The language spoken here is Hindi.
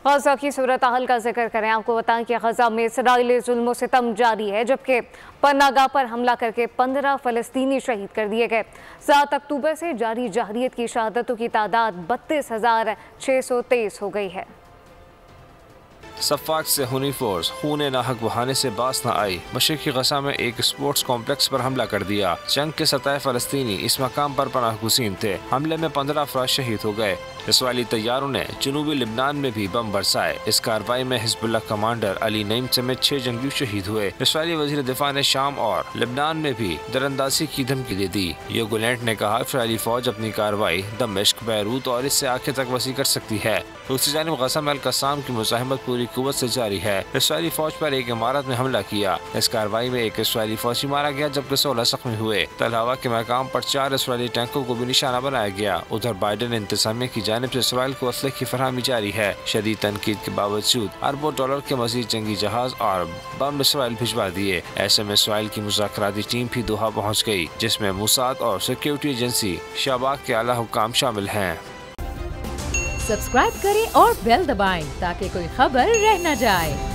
गजा की सूरत हाल का जिक्र करें। आपको बताएं कि गजा में इसराइली जुल्म सितम जारी है, जबकि पनागा पर हमला करके 15 फ़लस्तीनी शहीद कर दिए गए। 7 अक्टूबर से जारी जहरियत की शहादतों की तादाद 32,623 हो गई है। सफ़ाक से हुनी फोर्स खून नाहक बहाने से बास न आई। मशरिकी गजा में एक स्पोर्ट्स कॉम्प्लेक्स पर हमला कर दिया। जंग के 27 फ़लस्तीनी इस मकाम पर पनाह गुज़ीन थे। हमले में 15 अफराद शहीद हो गए। इसराइली तैयारों ने जनूबी लिबनान में भी बम बरसाए। इस कार्रवाई में हिजबुल्लाह कमांडर अली नईम समेत 6 जंगी शहीद हुए। इसराइली वज़ीर दिफा ने शाम और लिबनान में भी दरअंदाजी की धमकी दे दी। योगोलैंड ने कहा इसराइली फौज अपनी कार्रवाई दमिश्क, बैरूत और इससे आगे तक वसी कर सकती है। दूसरी जानिब गजा में अल-कस्साम की मुज़ाहिमत पूरी कुव्वत से जारी है। इसराइली फौज पर एक इमारत में हमला किया। इस कार्रवाई में एक इसराइली फौजी मारा गया, जबकि 16 जख्मी हुए। तलहवा के मकाम पर 4 इसराइली टैंकों को भी निशाना बनाया गया। उधर बाइडेन इंतजामिया की जानिब से इसराइल को असले की फरहमी जारी है। शदीद तनकीद के बावजूद अरबों डॉलर के मजीद जंगी जहाज और बम इसराइल भिजवा दिए। ऐसे में इसराइल की मुज़ाकराती टीम भी दोहा पहुँच गयी, जिसमें मुसाद और सिक्योरिटी एजेंसी शबाक के आला हुक्काम शामिल हैं। सब्सक्राइब करें और बेल दबाएं ताकि कोई खबर रह न जाए।